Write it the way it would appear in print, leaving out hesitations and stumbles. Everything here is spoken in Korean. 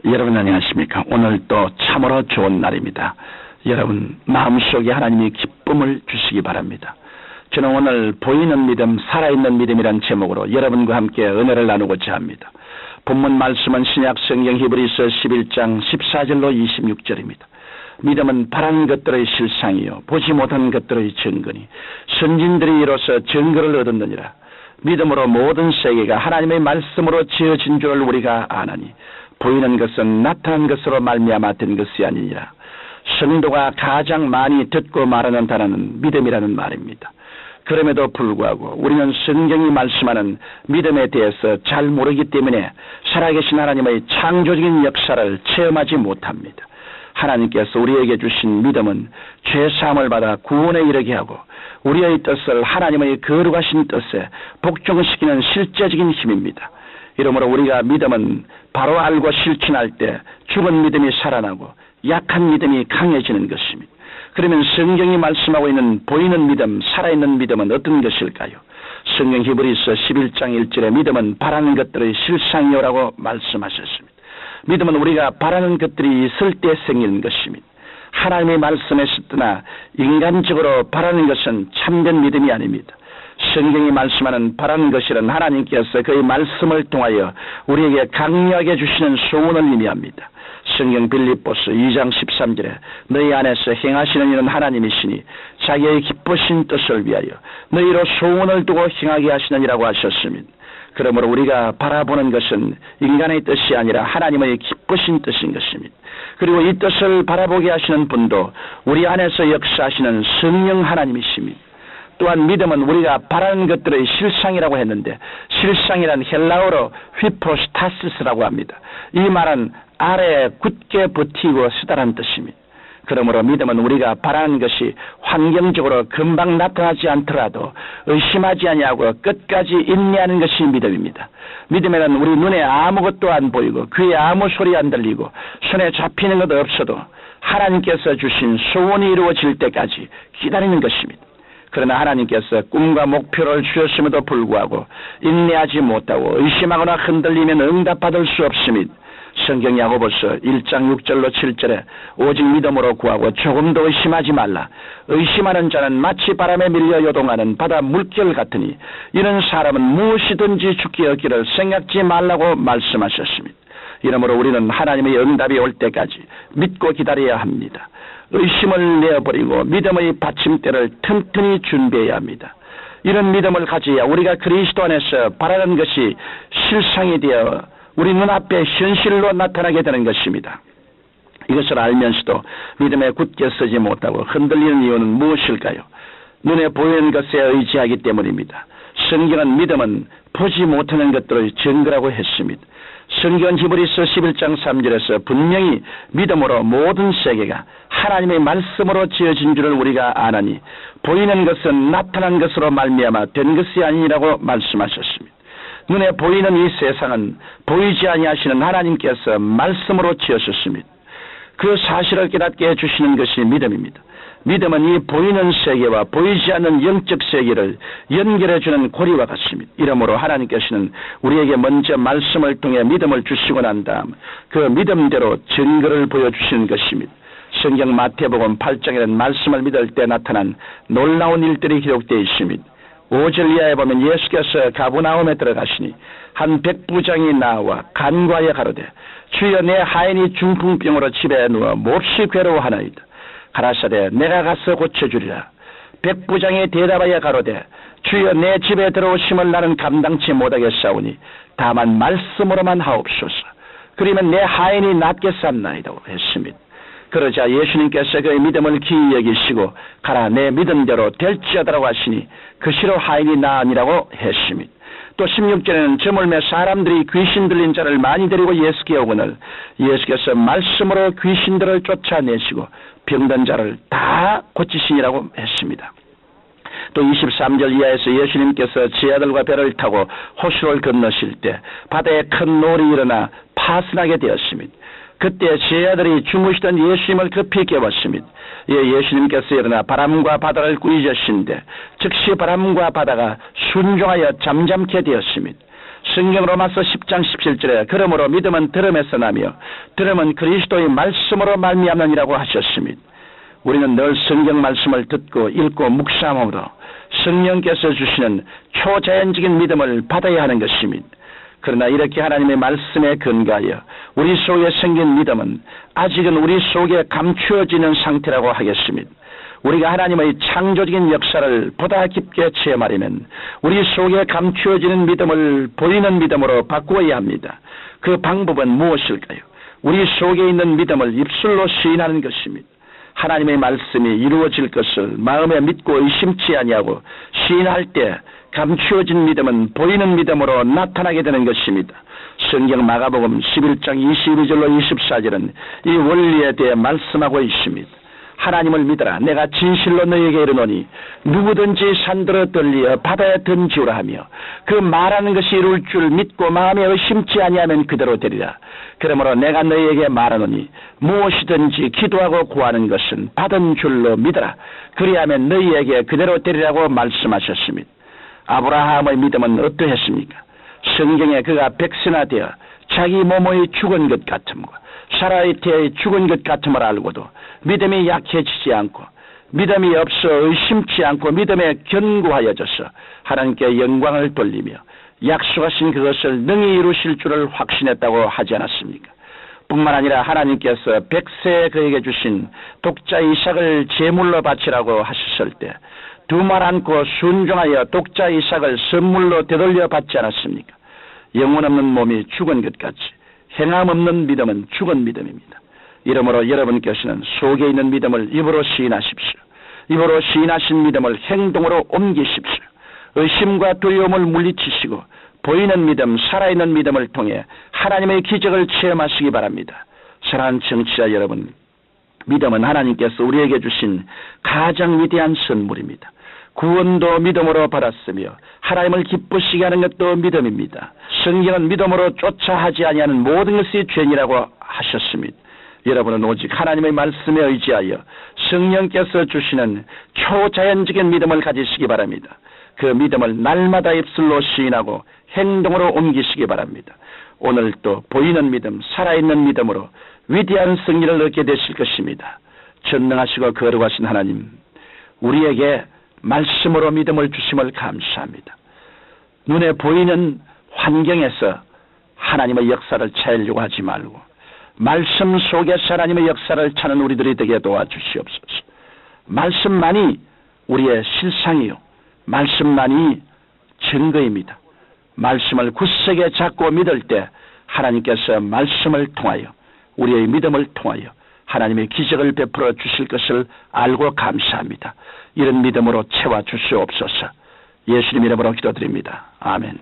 여러분 안녕하십니까? 오늘 또 참으로 좋은 날입니다. 여러분 마음속에 하나님이 기쁨을 주시기 바랍니다. 저는 오늘 보이는 믿음, 살아있는 믿음이란 제목으로 여러분과 함께 은혜를 나누고자 합니다. 본문 말씀은 신약성경 히브리서 11장 14절로 26절입니다. 믿음은 바라는 것들의 실상이요 보지 못한 것들의 증거니 선진들이 이로써 증거를 얻었느니라. 믿음으로 모든 세계가 하나님의 말씀으로 지어진 줄을 우리가 아나니 보이는 것은 나타난 것으로 말미암아 된 것이 아니니라. 성도가 가장 많이 듣고 말하는 단어는 믿음이라는 말입니다. 그럼에도 불구하고 우리는 성경이 말씀하는 믿음에 대해서 잘 모르기 때문에 살아계신 하나님의 창조적인 역사를 체험하지 못합니다. 하나님께서 우리에게 주신 믿음은 죄사함을 받아 구원에 이르게 하고 우리의 뜻을 하나님의 거룩하신 뜻에 복종시키는 실제적인 힘입니다. 이러므로 우리가 믿음은 바로 알고 실천할 때 죽은 믿음이 살아나고 약한 믿음이 강해지는 것입니다. 그러면 성경이 말씀하고 있는 보이는 믿음, 살아있는 믿음은 어떤 것일까요? 성경 히브리서 11장 1절에 믿음은 바라는 것들의 실상이요라고 말씀하셨습니다. 믿음은 우리가 바라는 것들이 있을 때 생기는 것입니다. 하나님의 말씀에 쓰거나 인간적으로 바라는 것은 참된 믿음이 아닙니다. 성경이 말씀하는 바라는 것이란 하나님께서 그의 말씀을 통하여 우리에게 강력하게 주시는 소원을 의미합니다. 성경 빌립보서 2장 13절에 너희 안에서 행하시는 이는 하나님이시니 자기의 기쁘신 뜻을 위하여 너희로 소원을 두고 행하게 하시느니라고 하셨습니다. 그러므로 우리가 바라보는 것은 인간의 뜻이 아니라 하나님의 기쁘신 뜻인 것입니다. 그리고 이 뜻을 바라보게 하시는 분도 우리 안에서 역사하시는 성령 하나님이십니다. 또한 믿음은 우리가 바라는 것들의 실상이라고 했는데 실상이란 헬라어로 휘포스타시스라고 합니다. 이 말은 아래에 굳게 버티고 서다라는 뜻입니다. 그러므로 믿음은 우리가 바라는 것이 환경적으로 금방 나타나지 않더라도 의심하지 아니하고 끝까지 인내하는 것이 믿음입니다. 믿음에는 우리 눈에 아무것도 안 보이고 귀에 아무 소리 안 들리고 손에 잡히는 것도 없어도 하나님께서 주신 소원이 이루어질 때까지 기다리는 것입니다. 그러나 하나님께서 꿈과 목표를 주셨음에도 불구하고 인내하지 못하고 의심하거나 흔들리면 응답받을 수 없습니다. 성경 야고보서 1장 6절로 7절에 오직 믿음으로 구하고 조금도 의심하지 말라. 의심하는 자는 마치 바람에 밀려 요동하는 바다 물결 같으니 이런 사람은 무엇이든지 죽게 얻기를 생각지 말라고 말씀하셨습니다. 이러므로 우리는 하나님의 응답이 올 때까지 믿고 기다려야 합니다. 의심을 내어버리고 믿음의 받침대를 튼튼히 준비해야 합니다. 이런 믿음을 가져야 우리가 그리스도 안에서 바라는 것이 실상이 되어 우리 눈앞에 현실로 나타나게 되는 것입니다. 이것을 알면서도 믿음에 굳게 서지 못하고 흔들리는 이유는 무엇일까요? 눈에 보이는 것에 의지하기 때문입니다. 성경은 믿음은 보지 못하는 것들의 증거라고 했습니다. 성경 히브리서 11장 3절에서 분명히 믿음으로 모든 세계가 하나님의 말씀으로 지어진 줄을 우리가 아나니 보이는 것은 나타난 것으로 말미암아 된 것이 아니라고 말씀하셨습니다. 눈에 보이는 이 세상은 보이지 아니하시는 하나님께서 말씀으로 지으셨습니다. 그 사실을 깨닫게 해주시는 것이 믿음입니다. 믿음은 이 보이는 세계와 보이지 않는 영적 세계를 연결해주는 고리와 같습니다. 이러므로 하나님께서는 우리에게 먼저 말씀을 통해 믿음을 주시고 난 다음 그 믿음대로 증거를 보여주시는 것입니다. 성경 마태복음 8장에는 말씀을 믿을 때 나타난 놀라운 일들이 기록되어 있습니다. 5절 이하에 보면 예수께서 가버나움에 들어가시니 한 백부장이 나와 간과하여 가로되 주여 내 하인이 중풍병으로 집에 누워 몹시 괴로워하나이다. 가라사대 내가 가서 고쳐주리라. 백부장이 대답하여 가로되 주여 내 집에 들어오심을 나는 감당치 못하겠사오니 다만 말씀으로만 하옵소서. 그러면 내 하인이 낫겠사옵나이다 했습니다. 그러자 예수님께서 그의 믿음을 기이 여기시고 가라 내 믿음대로 될지어다라고 하시니 그 시로 하인이 나으니라고 했습니다. 또 16절에는 저물매 사람들이 귀신 들린 자를 많이 데리고 예수께 오거늘 예수께서 말씀으로 귀신들을 쫓아내시고 병든 자를 다 고치시니라고 했습니다. 또 23절 이하에서 예수님께서 제 아들과 배를 타고 호수를 건너실 때 바다에 큰 노을이 일어나 파선하게 되었습니다. 그때 제 아들이 주무시던 예수님을 급히 깨웠습니다. 예수님께서 일어나 바람과 바다를 꾸짖으신데 즉시 바람과 바다가 순종하여 잠잠케 되었습니다. 성경 로마서 10장 17절에 그러므로 믿음은 들음에서 나며 들음은 그리스도의 말씀으로 말미암느니라고 하셨습니다. 우리는 늘 성경 말씀을 듣고 읽고 묵상함으로 성령께서 주시는 초자연적인 믿음을 받아야 하는 것입니다. 그러나 이렇게 하나님의 말씀에 근거하여 우리 속에 생긴 믿음은 아직은 우리 속에 감추어지는 상태라고 하겠습니다. 우리가 하나님의 창조적인 역사를 보다 깊게 체험하려면 우리 속에 감추어지는 믿음을 보이는 믿음으로 바꾸어야 합니다. 그 방법은 무엇일까요? 우리 속에 있는 믿음을 입술로 시인하는 것입니다. 하나님의 말씀이 이루어질 것을 마음에 믿고 의심치 아니하고 시인할 때 감추어진 믿음은 보이는 믿음으로 나타나게 되는 것입니다. 성경 마가복음 11장 22절로 24절은 이 원리에 대해 말씀하고 있습니다. 하나님을 믿어라. 내가 진실로 너에게 이르노니 누구든지 산들어 떨리어 바다에 던지우라 하며 그 말하는 것이 이룰 줄 믿고 마음에 의심치 아니하면 그대로 되리라. 그러므로 내가 너에게 말하노니 무엇이든지 기도하고 구하는 것은 받은 줄로 믿어라. 그리하면 너희에게 그대로 되리라고 말씀하셨습니다. 아브라함의 믿음은 어떠했습니까? 성경에 그가 백세나되어 자기 몸의 죽은 것 같음과 사라의 태의 죽은 것 같음을 알고도 믿음이 약해지지 않고 믿음이 없어 의심치 않고 믿음에 견고하여져서 하나님께 영광을 돌리며 약속하신 그것을 능히 이루실 줄을 확신했다고 하지 않았습니까? 뿐만 아니라 하나님께서 백세에 그에게 주신 독자 이삭을 제물로 바치라고 하셨을 때 두 말 않고 순종하여 독자 이삭을 선물로 되돌려 받지 않았습니까? 영혼 없는 몸이 죽은 것 같이 행함 없는 믿음은 죽은 믿음입니다. 이러므로 여러분께서는 속에 있는 믿음을 입으로 시인하십시오. 입으로 시인하신 믿음을 행동으로 옮기십시오. 의심과 두려움을 물리치시고 보이는 믿음, 살아있는 믿음을 통해 하나님의 기적을 체험하시기 바랍니다. 사랑하는 청취자 여러분, 믿음은 하나님께서 우리에게 주신 가장 위대한 선물입니다. 구원도 믿음으로 받았으며 하나님을 기쁘시게 하는 것도 믿음입니다. 성경은 믿음으로 쫓아 하지 아니하는 모든 것이 죄니라고 하셨습니다. 여러분은 오직 하나님의 말씀에 의지하여 성령께서 주시는 초자연적인 믿음을 가지시기 바랍니다. 그 믿음을 날마다 입술로 시인하고 행동으로 옮기시기 바랍니다. 오늘도 보이는 믿음, 살아있는 믿음으로 위대한 승리를 얻게 되실 것입니다. 전능하시고 거룩하신 하나님, 우리에게 말씀으로 믿음을 주심을 감사합니다. 눈에 보이는 환경에서 하나님의 역사를 찾으려고 하지 말고 말씀 속에서 하나님의 역사를 찾는 우리들이 되게 도와주시옵소서. 말씀만이 우리의 실상이요, 말씀만이 증거입니다. 말씀을 굳세게 잡고 믿을 때 하나님께서 말씀을 통하여 우리의 믿음을 통하여 하나님의 기적을 베풀어 주실 것을 알고 감사합니다. 이런 믿음으로 채워 주시옵소서. 예수님 이름으로 기도드립니다. 아멘.